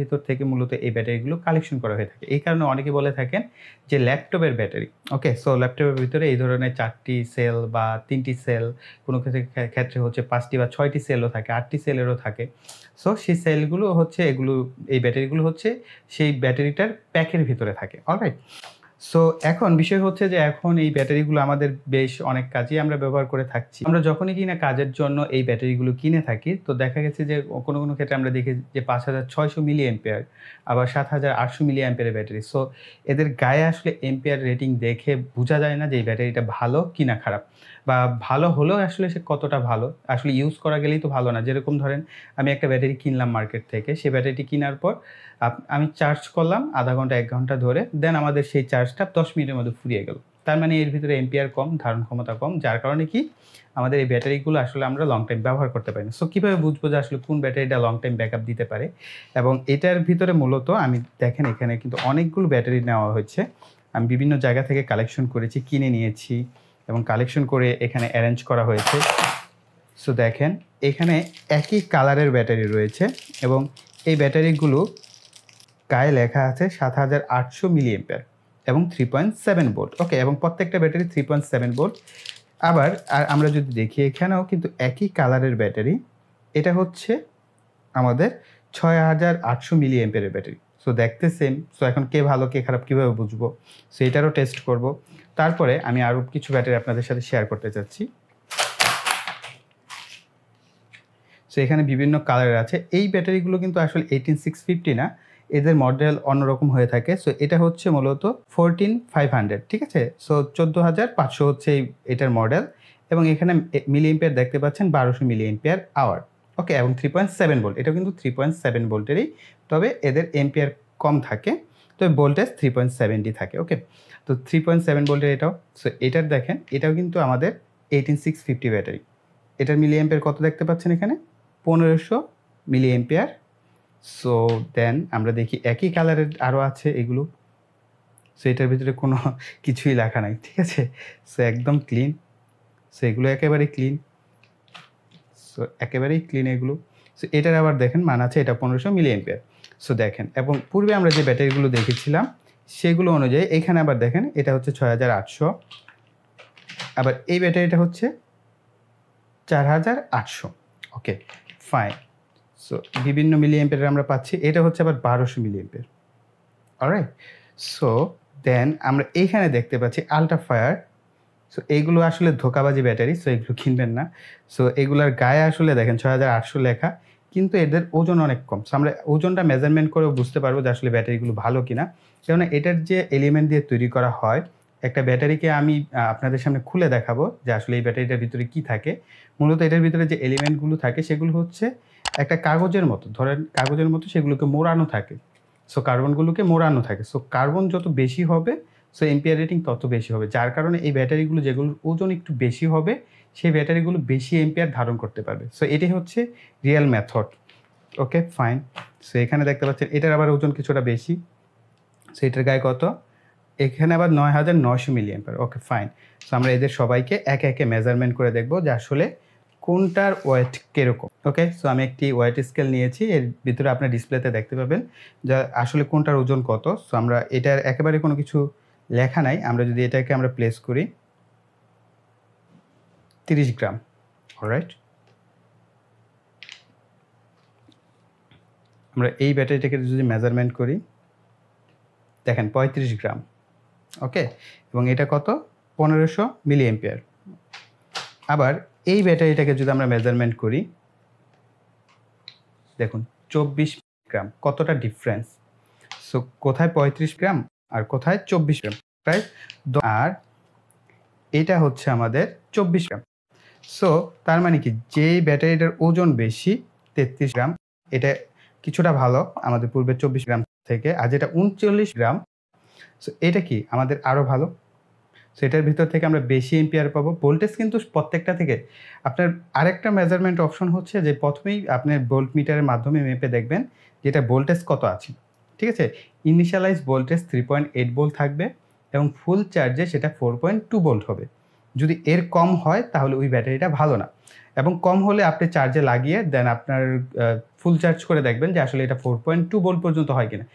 ভিতর থেকে মূলত এই ব্যাটারিগুলো কালেকশন করা হয়ে থাকে। এই কারণে অনেকে বলে থাকেন যে ল্যাপটপের ব্যাটারি। ওকে? সো ল্যাপটপের ভিতরে এই ধরনের ৪ টি সেল বা ৩ টি সেল, কোনো ক্ষেত্রে হচ্ছে ৫ টি বা ৬ টি সেলও থাকে, ৮ টি সেলেরও থাকে। সো সেই সেলগুলো হচ্ছে এই ব্যাটারিগুলো হচ্ছে সেই ব্যাটারিটার প্যাকের ভিতরে থাকে। অলরাইট? সো এখন বিষয় হচ্ছে যে এখন এই ব্যাটারিগুলো আমাদের বেশ অনেক কাজেই আমরা ব্যবহার করে থাকছি। আমরা যখনই কিনা কাজের জন্য এই ব্যাটারিগুলো কিনে থাকি, তো দেখা গেছে যে কোনো ক্ষেত্রে আমরা দেখি যে ৫৬০০ মিলি অ্যাম্পিয়ার, আবার ৭৮০০ মিলি অ্যাম্পিয়ারের ব্যাটারি। সো এদের গায়ে আসলে অ্যাম্পিয়ার রেটিং দেখে বোঝা যায় না যে এই ব্যাটারিটা ভালো কি না খারাপ। বা ভালো হলেও আসলে সে কতটা ভালো, আসলে ইউজ করা গেলেই তো ভালো না। যেরকম ধরেন আমি একটা ব্যাটারি কিনলাম মার্কেট থেকে। সেই ব্যাটারিটি কিনার পর আমি চার্জ করলাম ০.৫ ঘন্টা ১ ঘন্টা ধরে। দেন আমাদের সেই চার্জটা ১০ মিনিটের মধ্যে ফুরিয়ে গেল। তার মানে এর ভিতরে অ্যাম্পিয়ার কম, ধারণ ক্ষমতা কম। যার কারণে কি আমাদের এই ব্যাটারিগুলো আসলে আমরা লং টাইম ব্যবহার করতে পারি না। সো কিভাবে বুঝবো যে আসলে কোন ব্যাটারিটা লং টাইম ব্যাকআপ দিতে পারে? এবং এটার ভিতরে মূলত আমি দেখেন এখানে কিন্তু অনেকগুলো ব্যাটারি নেওয়া হয়েছে। আমি বিভিন্ন জায়গা থেকে কালেকশন করেছি, কিনে নিয়েছি এবং কালেকশন করে এখানে এরেঞ্জ করা হয়েছে। সো দেখেন এখানে একই কালারের ব্যাটারি রয়েছে এবং এই ব্যাটারিগুলো গায়ে লেখা আছে ৭৮০০ মিলি অ্যাম্পিয়ার এবং 3.7 ভোল্ট। ওকে? এবং প্রত্যেকটা ব্যাটারি 3.7 ভোল্ট। আবার আমরা যদি দেখি এখানেও কিন্তু একই কালারের ব্যাটারি। এটা হচ্ছে আমাদের ৬৮০০ মিলি অ্যাম্পিয়ারের ব্যাটারি। সো দেখতে সেম। সো এখন কে ভালো কে খারাপ কিভাবে বুঝবো? সো এটারও টেস্ট করব। তারপরে আমি আরও কিছু ব্যাটারি আপনাদের সাথে শেয়ার করতে চাচ্ছি। সো এখানে বিভিন্ন কালারের আছে। এই ব্যাটারিগুলো কিন্তু আসলে 18650 না। এদের মডেল অন্যরকম হয়ে থাকে। সো এটা হচ্ছে মূলত 14500, ঠিক আছে? সো 14500 হচ্ছে এটার মডেল এবং এখানে মিলি অ্যাম্পিয়ার দেখতে পাচ্ছেন 1200 মিলি অ্যাম্পিয়ার আওয়ার। ওকে? এবং 3.7 ভোল্ট। এটাও কিন্তু 3.7 ভোল্টেরই। তবে এদের অ্যাম্পিয়ার কম থাকে। তবে ভোল্টেজ 3.7 থাকে। ওকে? তো 3.7 ভোল্টের এটাও। সো এটার দেখেন এটাও কিন্তু আমাদের 18650 ব্যাটারি। এটার মিলি অ্যাম্পিয়ার কত দেখতে পাচ্ছেন এখানে? 1500 মিলি অ্যাম্পিয়ার। সো দেন আমরা দেখি একই কালারের আরও আছে এগুলো। সো এটার ভিতরে কোনো কিছুই লেখা নাই। ঠিক আছে? সো একদম ক্লিন। সো এগুলো একেবারেই ক্লিন। সো একেবারেই ক্লিন এগুলো। সো এটার আবার দেখেন মান আছে এটা 1500 মিলি অ্যাম্পিয়ার। সো দেখেন এবং পূর্বে আমরা যে ব্যাটারিগুলো দেখেছিলাম সেগুলো অনুযায়ী এখানে আবার দেখেন এটা হচ্ছে 6800। আবার এই ব্যাটারিটা হচ্ছে 4800। ওকে, ফাইন। সো বিভিন্ন মিলি অ্যাম্পিয়ার আমরা পাচ্ছি। এটা হচ্ছে আবার 1200 milliampere. Alright? So then আমরা এইখানে দেখতে পাচ্ছি আল্ট্রা ফায়ার। সো এইগুলো আসলে ধোঁকাবাজি ব্যাটারি। সো এগুলো কিনবেন না। সো এগুলার গায়ে আসলে দেখেন 6800 লেখা। কিন্তু এদের ওজন অনেক কম। সো আমরা ওজনটা মেজারমেন্ট করেও বুঝতে পারবো যে আসলে ব্যাটারিগুলো ভালো কিনা। কেননা এটার যে এলিমেন্ট দিয়ে তৈরি করা হয়, একটা ব্যাটারিকে আমি আপনাদের সামনে খুলে দেখাবো যে আসলে এই ব্যাটারিটার ভিতরে কি থাকে। মূলত এটার ভিতরে যে এলিমেন্টগুলো থাকে সেগুলো হচ্ছে একটা কাগজের মতো। ধরেন কাগজের মতো সেগুলোকে মোড়ানো থাকে। সো কার্বনগুলোকে মোড়ানো থাকে। সো কার্বন যত বেশি হবে সো এম্পিয়ার রেটিং তত বেশি হবে। যার কারণে এই ব্যাটারিগুলো যেগুলোর ওজন একটু বেশি হবে সেই ব্যাটারিগুলো বেশি এম্পিয়ার ধারণ করতে পারবে। সো এটাই হচ্ছে রিয়াল মেথড। ওকে, ফাইন। সো এখানে দেখতে পাচ্ছেন এটার আবার ওজন কিছুটা বেশি। সো এটার গায়ে কত? এখানে আবার ৯৯০০ মিলি অ্যাম্পিয়ার। ওকে, ফাইন। সো আমরা এদের সবাইকে একে একে মেজারমেন্ট করে দেখব যে আসলে কোনটার ওয়েট কিরকম। ওকে? সো আমি একটি ওয়েট স্কেল নিয়েছি। এর ভিতরে আপনার ডিসপ্লেতে দেখতে পাবেন যে আসলে কোনটার ওজন কত। সো আমরা এটার একেবারে কোনো কিছু লেখা নাই। আমরা যদি এটাকে আমরা প্লেস করি 30 গ্রাম। অলরাইট? আমরা এই ব্যাটারিটাকে যদি মেজারমেন্ট করি দেখেন 35 গ্রাম। ওকে? এবং এটা কত? 1500 মিলি অ্যাম্পিয়ার। আবার এই ব্যাটারিটাকে যদি আমরা মেজারমেন্ট করি দেখুন 24 গ্রাম। কতটা ডিফারেন্স। সো কোথায় 35 গ্রাম আর কোথায় 24 গ্রাম, রাইট? আর এটা হচ্ছে আমাদের 24 গ্রাম। সো তার মানে কি যেই ব্যাটারিটার ওজন বেশি 33 গ্রাম, এটা কিছুটা ভালো আমাদের পূর্বে 24 গ্রাম থেকে। আর যেটা 39 গ্রাম, সো এটা কি আমাদের আরও ভালো। সো এটার ভিতর থেকে আমরা বেশি এম্পিয়ার পাবো। ভোল্টেজ কিন্তু প্রত্যেকটা থেকে আপনার আরেকটা মেজারমেন্ট অপশন হচ্ছে যে প্রথমেই আপনার ভোল্ট মিটারের মাধ্যমে মেপে দেখবেন যে এটা ভোল্টেজ কত আছে। ঠিক আছে? ইনিশিয়ালাইজ ভোল্টেজ 3.8 ভোল্ট থাকবে এবং ফুল চার্জে সেটা 4.2 ভোল্ট হবে। যদি এর কম হয় তাহলে ওই ব্যাটারিটা ভালো না, এবং কম হলে আপনি চার্জে লাগিয়ে দেন আপনার ফুল চার্জ করে দেখবেন যে আসলে এটা 4.2 ভোল্ট পর্যন্ত হয় কিনা।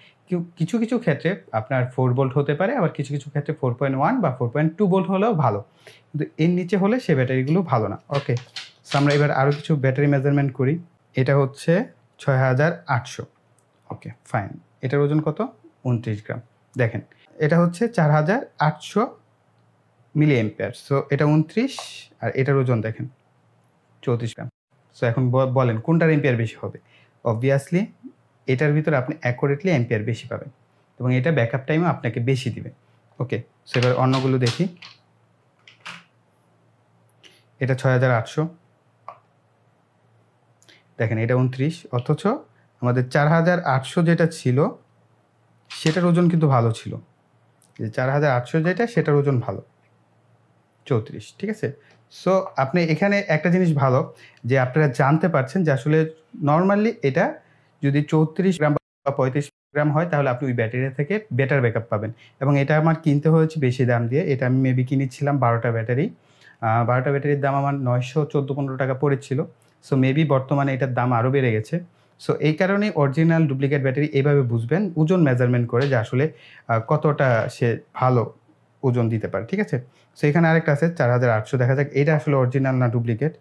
কিছু কিছু ক্ষেত্রে আপনার 4 ভোল্ট হতে পারে, আবার কিছু কিছু ক্ষেত্রে 4.1 বা 4.2 ভোল্ট হলেও ভালো, কিন্তু এর নিচে হলে সে ব্যাটারিগুলো ভালো না। ওকে, সো আমরা এবার আরও কিছু ব্যাটারি মেজারমেন্ট করি। এটা হচ্ছে 6800। ওকে ফাইন, এটার ওজন কত? 29 গ্রাম। দেখেন এটা হচ্ছে 4800 মিলি অ্যাম্পিয়ার। সো এটা 29 আর এটার ওজন দেখেন 34 গ্রাম। সো এখন বলেন কোনটার অ্যাম্পিয়ার বেশি হবে? অবভিয়াসলি এটার ভিতরে আপনি অ্যাকুরেটলি অ্যাম্পিয়ার বেশি পাবেন এবং এটা ব্যাকআপ টাইমও আপনাকে বেশি দিবে। ওকে, সো এবার অন্যগুলো দেখি। এটা 6800, দেখেন এটা 29, অথচ আমাদের 4800 যেটা ছিল সেটার ওজন কিন্তু ভালো ছিল। যে 4800 যেটা সেটার ওজন ভালো 34, ঠিক আছে? সো আপনি এখানে একটা জিনিস ভালো যে আপনারা জানতে পারছেন যে আসলে নরমালি এটা যদি 34 গ্রাম বা 35 গ্রাম হয় তাহলে আপনি ওই ব্যাটারি থেকে বেটার ব্যাকআপ পাবেন, এবং এটা আমার কিনতে হয়েছে বেশি দাম দিয়ে। এটা আমি মেবি কিনেছিলাম 12টা ব্যাটারি। 12টা ব্যাটারির দাম আমার 914-15 টাকা পড়েছিল। সো মেবি বর্তমানে এটার দাম আরও বেড়ে গেছে। সো এই কারণেই অরিজিনাল ডুপ্লিকেট ব্যাটারি এভাবে বুঝবেন ওজন মেজারমেন্ট করে যে আসলে কতটা সে ভালো ওজন দিতে পারে, ঠিক আছে? সো এখানে আরেকটা আছে 4800, দেখা যাক এটা আসলে অরিজিনাল না ডুপ্লিকেট।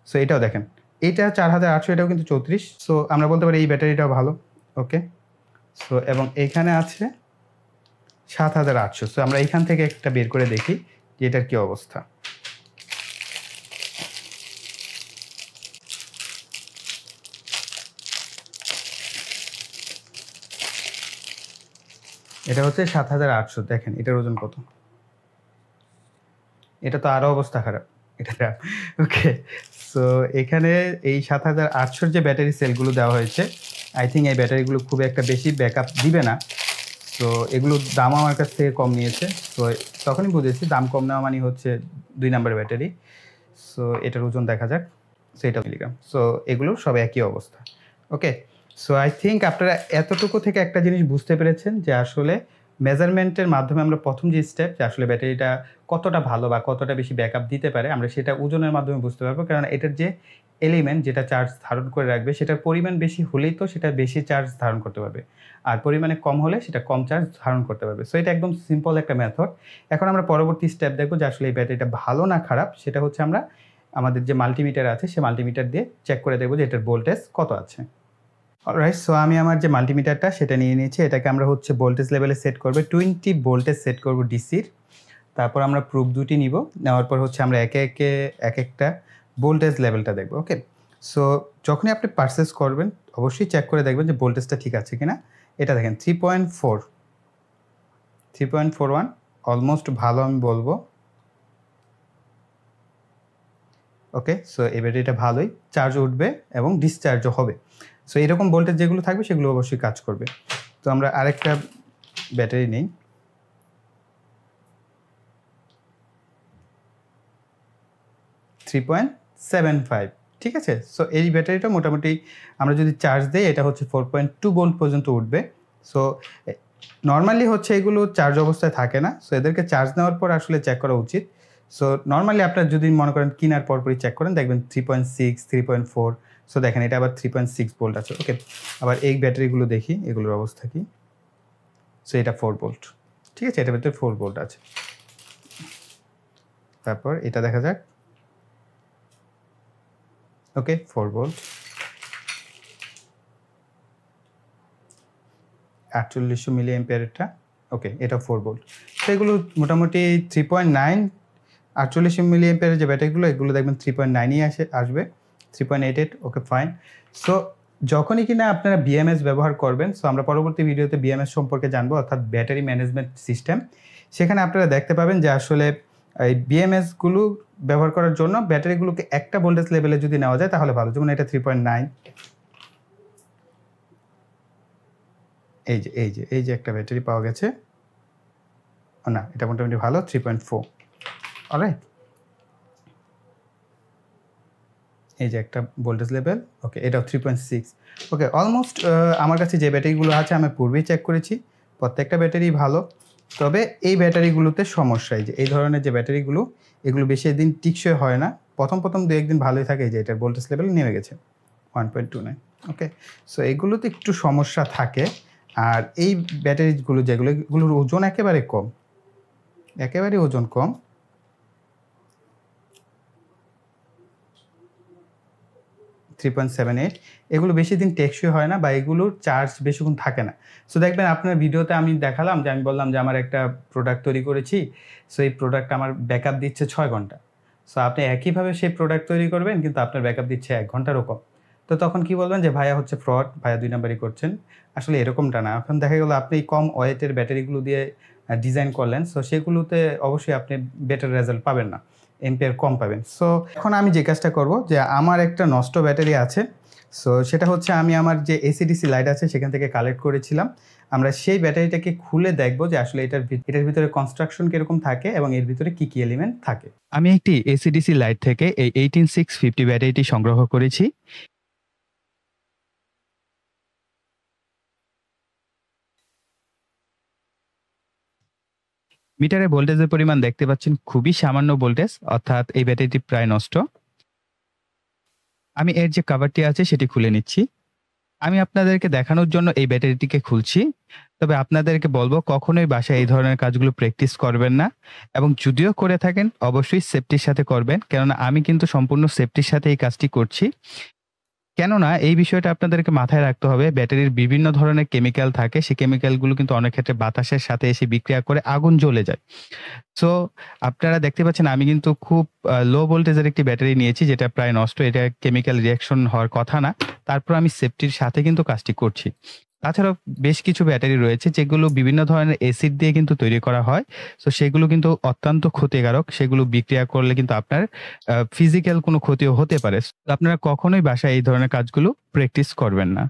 সো এটাও দেখেন, এটা 4800, এটাও কিন্তু 34। সো আমরা বলতে পারি এই ব্যাটারিটাও ভালো। ওকে, সো এবং এইখানে আছে 7800। সো আমরা এইখান থেকে একটা বের করে দেখি যে এটার কী অবস্থা। এটা হচ্ছে 7800, দেখেন এটার ওজন কত? এটা তো আরও অবস্থা খারাপ এটা। ওকে, সো এখানে এই 7800 যে ব্যাটারি সেলগুলো দেওয়া হয়েছে, আই থিঙ্ক এই ব্যাটারিগুলো খুব একটা বেশি ব্যাকআপ দিবে না। সো এগুলোর দাম আমার কাছ থেকে কম নিয়েছে। সো তখনই বুঝেছি দাম কম নেওয়া মানে হচ্ছে 2 নাম্বার ব্যাটারি। সো এটার ওজন দেখা যাক। সো এটা মিলিগ্রাম। সো এগুলো সব একই অবস্থা। ওকে, সো আই থিঙ্ক আপনারা এতটুকু থেকে একটা জিনিস বুঝতে পেরেছেন যে আসলে মেজারমেন্টের মাধ্যমে আমরা প্রথম যে স্টেপ, যে আসলে ব্যাটারিটা কতটা ভালো বা কতটা বেশি ব্যাকআপ দিতে পারে, আমরা সেটা ওজনের মাধ্যমে বুঝতে পারবো। কারণ এটার যে এলিমেন্ট যেটা চার্জ ধারণ করে রাখবে সেটার পরিমাণ বেশি হলেই তো সেটা বেশি চার্জ ধারণ করতে পারবে, আর পরিমাণে কম হলে সেটা কম চার্জ ধারণ করতে পারবে। সো এটা একদম সিম্পল একটা মেথড। এখন আমরা পরবর্তী স্টেপ দেখবো যে আসলে এই ব্যাটারিটা ভালো না খারাপ। সেটা হচ্ছে আমরা আমাদের যে মাল্টিমিটার আছে সে মাল্টিমিটার দিয়ে চেক করে দেখবো যে এটার ভোল্টেজ কত আছে। অলরাইট, সো আমি আমার যে মাল্টিমিটারটা সেটা নিয়ে নিয়েছি। এটাকে আমরা হচ্ছে ভোল্টেজ লেভেলে সেট করবো, 20 ভোল্টেজ সেট করবো ডিসির। তারপর আমরা প্রুফ দুটি নিব, নেওয়ার পর হচ্ছে আমরা একে একে এক একটা ভোল্টেজ লেভেলটা দেখবো। ওকে, সো যখনই আপনি পারচেস করবেন অবশ্যই চেক করে দেখবেন যে ভোল্টেজটা ঠিক আছে কিনা। এটা দেখেন 3.41, অলমোস্ট ভালো আমি বলবো। ওকে, সো এই ব্যাটারিটা ভালোই চার্জ উঠবে এবং ডিসচার্জও হবে। সো এরকম ভোল্টেজ যেগুলো থাকবে সেগুলো অবশ্যই কাজ করবে। তো আমরা আরেকটা ব্যাটারি নেই। .75, ঠিক আছে? সো এই ব্যাটারিটা মোটামুটি আমরা যদি চার্জ দেই এটা হচ্ছে 4.2 ভোল্ট পর্যন্ত উঠবে। সো নর্মালি হচ্ছে এগুলো চার্জ অবস্থায় থাকে না। সো এদেরকে চার্জ নেওয়ার পর আসলে চেক করা উচিত। সো নর্মালি আপনারা যদি মনে করেন কেনার পরপরই চেক করেন দেখবেন 3.6, 3.4। সো দেখেন এটা আবার 3.6 ভোল্ট আছে। ওকে, আবার এই ব্যাটারিগুলো দেখি এগুলোর অবস্থা কি। সো এটা 4 ভোল্ট, ঠিক আছে? এটার ভিতরে 4 ভোল্ট আছে। তারপর এটা দেখা যাক। ওকে, 4 ভোল্ট, 4800 মিলি অ্যাম্পিয়ারেরটা। ওকে, এটা 4 ভোল্ট। তো এগুলো মোটামুটি 3.9, 4800 মিলি অ্যাম্পিয়ারের যে ব্যাটারিগুলো এগুলো দেখবেন 3.9ই আসবে, 3.88। Okay fine. সো যখনই কিনা আপনারা বিএমএস ব্যবহার করবেন, সো আমরা পরবর্তী ভিডিওতে বিএমএস সম্পর্কে জানবো, অর্থাৎ ব্যাটারি ম্যানেজমেন্ট সিস্টেম। সেখানে আপনারা দেখতে পাবেন যে আসলে এই বিএমএসগুলো ব্যবহার করার জন্য ব্যাটারিগুলোকে একটা ভোল্টেজ লেভেলে যদি নেওয়া যায় তাহলে ভালো। যেমন এটা 3.9, এই যে একটা ব্যাটারি পাওয়া গেছে। না, এটা মোটামুটি ভালো, 3.4। অলরাইট, এই যে একটা ভোল্টেজ লেভেল। ওকে, এটাও 3.6। ওকে, অলমোস্ট আমার কাছে যে ব্যাটারিগুলো আছে আমি পূর্বেই চেক করেছি, প্রত্যেকটা ব্যাটারি ভালো। তবে এই ব্যাটারিগুলোতে সমস্যা, এই যে এই ধরনের যে ব্যাটারিগুলো, এগুলো বেশি দিন টিকসই হয় না। প্রথম ২-১ দিন ভালোই থাকে, এই যে এটার ভোল্টেজ লেভেল নেমে গেছে 1.29। ওকে? সো এগুলোতে একটু সমস্যা থাকে। আর এই ব্যাটারিগুলো যেগুলো, এগুলোর ওজন একেবারে কম। একেবারেই ওজন কম। 3.78 এগুলো বেশি দিন টেকসই হয় না বা এগুলোর চার্জ বেশিক্ষণ থাকে না। সো দেখবেন আপনার ভিডিওতে আমি দেখালাম যে আমি বললাম যে আমার একটা প্রোডাক্ট তৈরি করেছি। সো এই প্রোডাক্ট আমার ব্যাকআপ দিচ্ছে ৬ ঘন্টা। সো আপনি একইভাবে সেই প্রোডাক্ট তৈরি করবেন কিন্তু আপনার ব্যাকআপ দিচ্ছে ১ ঘন্টারও কম। তো তখন কি বলবেন যে ভাইয়া হচ্ছে ফ্রড, ভাইয়া ২ নাম্বারি করছেন। আসলে এরকমটা না। এখন দেখা গেল আপনি কম ওয়েটের ব্যাটারিগুলো দিয়ে ডিজাইন করলেন। সো সেগুলোতে অবশ্যই আপনি বেটার রেজাল্ট পাবেন না। এম্পিয়ার কম পাবেন। সো এখন আমি যে কাজটা করব যে আমার একটা নষ্ট ব্যাটারি আছে। সো সেটা হচ্ছে আমি আমার যে এসি-ডিসি লাইট আছে সেখান থেকে কালেক্ট করেছিলাম। আমরা সেই ব্যাটারিটাকে খুলে দেখব যে আসলে এটার ভিতরে কনস্ট্রাকশন কিরকম থাকে এবং এর ভিতরে কি এলিমেন্ট থাকে। আমি একটি এসি-ডিসি লাইট থেকে এই 18650 ব্যাটারিটি সংগ্রহ করেছি। মিটারে ভোল্টেজের পরিমাণ দেখতে পাচ্ছেন খুবই সামান্য ভোল্টেজ, অর্থাৎ এই ব্যাটারিটি প্রায় নষ্ট। আমি এর যে কভারটি আছে সেটি খুলে নিচ্ছি। আমি আপনাদেরকে দেখানোর জন্য এই ব্যাটারিটিকে খুলছি। তবে আপনাদেরকে বলব কখনোই বাসায় এই ধরনের কাজগুলো প্র্যাকটিস করবেন না এবং যদিও করে থাকেন অবশ্যই সেফটির সাথে করবেন। কেননা আমি কিন্তু সম্পূর্ণ সেফটির সাথে এই কাজটি করছি। কেননা এই বিষয়টা আপনাদেরকে মাথায় রাখতে হবে, ব্যাটারির বিভিন্ন ধরনের কেমিক্যাল থাকে। সেই কেমিক্যালগুলো কিন্তু অনেক ক্ষেত্রে বাতাসের সাথে এসে বিক্রিয়া করে আগুন জ্বলে যায়। সো আপনারা দেখতে পাচ্ছেন আমি কিন্তু খুব লো ভোল্টেজের একটি ব্যাটারি নিয়েছি যেটা প্রায় নষ্ট। এটা কেমিক্যাল রিঅ্যাকশন হওয়ার কথা না। তারপর আমি সেফটির সাথে কিন্তু কাজটি করছি। তাছাড়াও বেশ কিছু ব্যাটারি রয়েছে যেগুলো বিভিন্ন ধরনের অ্যাসিড দিয়ে কিন্তু তৈরি করা হয়। সো সেগুলো কিন্তু অত্যন্ত ক্ষতিকারক। সেগুলো বিক্রিয়া করলে কিন্তু আপনার ফিজিক্যাল কোনো ক্ষতিও হতে পারে। তো আপনারা কখনোই বাসায় এই ধরনের কাজগুলো প্র্যাকটিস করবেন না।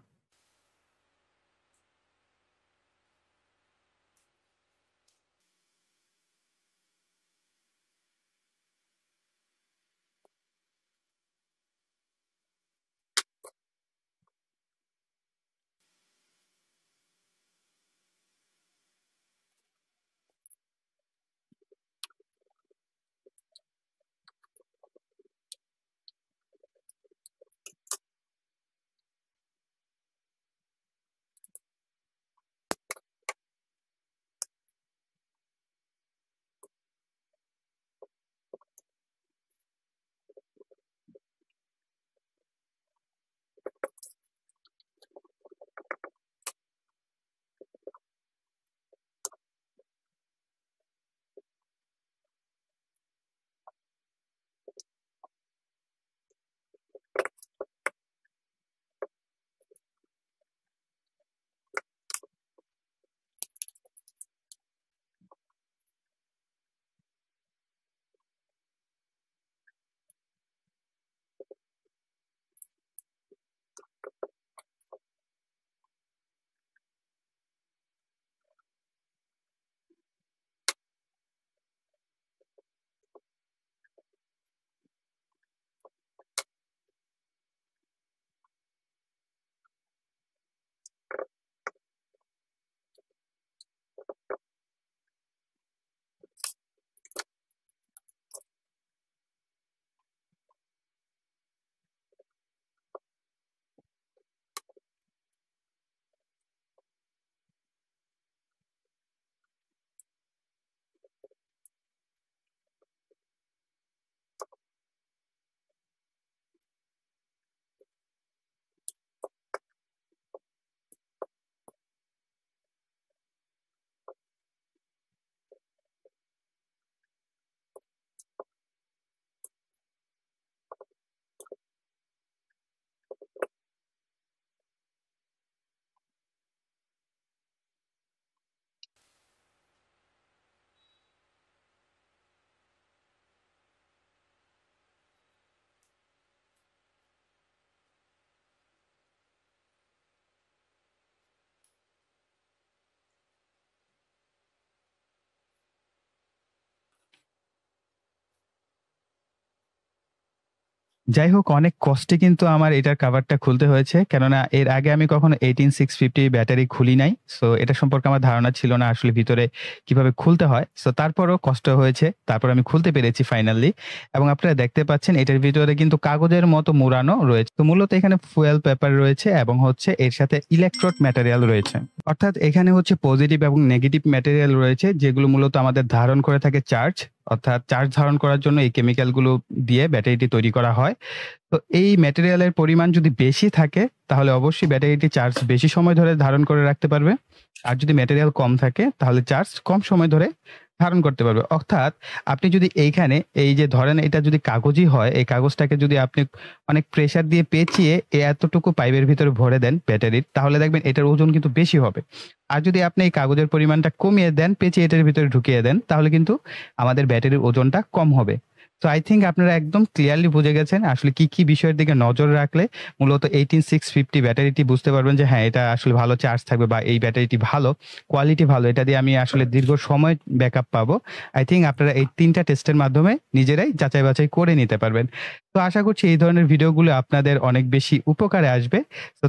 যাই হোক অনেক কষ্টে কিন্তু আমার এটার কভারটা খুলতে হয়েছে। কেননা এর আগে আমি কখনো 18650 ব্যাটারি খুলি নাই। সো এটা সম্পর্কে আমার ধারণা ছিল না আসলে ভিতরে কিভাবে খুলতে হয়। সো তারপরও কষ্ট হয়েছে। তারপর আমি খুলতে পেরেছি ফাইনালি। এবং আপনারা দেখতে পাচ্ছেন এটার ভিতরে কিন্তু কাগজের মতো মুড়ানো রয়েছে। তো মূলত এখানে ফুয়েল পেপার রয়েছে এবং হচ্ছে এর সাথে ইলেকট্রোড ম্যাটেরিয়াল রয়েছে। অর্থাৎ এখানে হচ্ছে পজিটিভ এবং নেগেটিভ ম্যাটেরিয়াল রয়েছে যেগুলো মূলত আমাদের ধারণ করে থাকে চার্জ। অর্থাৎ চার্জ ধারণ করার জন্য এই কেমিক্যাল গুলো দিয়ে ব্যাটারিটি তৈরি করা হয়। তো এই ম্যাটেরিয়ালের পরিমাণ যদি বেশি থাকে তাহলে অবশ্যই ব্যাটারিটি চার্জ বেশি সময় ধরে ধারণ করে রাখতে পারবে। আর যদি ম্যাটেরিয়াল কম থাকে তাহলে চার্জ কম সময় ধরে ধারণ করতে পারবে। অর্থাৎ আপনি যদি এইখানে এই যে ধরেন এটা যদি কাগজই হয়, এই কাগজটাকে যদি আপনি অনেক প্রেসার দিয়ে পেঁচিয়ে এতটুকু পাইপের ভিতরে ভরে দেন ব্যাটারির, তাহলে দেখবেন এটার ওজন কিন্তু বেশি হবে। আর যদি আপনি এই কাগজের পরিমাণটা কমিয়ে দেন, পেঁচিয়ে এটার ভিতরে ঢুকিয়ে দেন, তাহলে কিন্তু আমাদের ব্যাটারির ওজনটা কম হবে। তো আই থিংক আপনারা একদম ক্লিয়ারলি বুঝে গেছেন আসলে কি বিষয়ের দিকে নজর রাখলে মূলত 18650 ব্যাটারিটি বুঝতে পারবেন যে হ্যাঁ, এটা আসলে ভালো চার্জ থাকবে বা এই ব্যাটারিটি ভালো, কোয়ালিটি ভালো। এটা দিয়ে আমি আসলে দীর্ঘ সময় ব্যাকআপ পাবো। আই থিংক আপনারা এই ৩ টা টেস্টের মাধ্যমে নিজেরাই যাচাই বাছাই করে নিতে পারবেন। তো আশা করছি এই ধরনের ভিডিওগুলো আপনাদের অনেক বেশি উপকারে আসবে। তো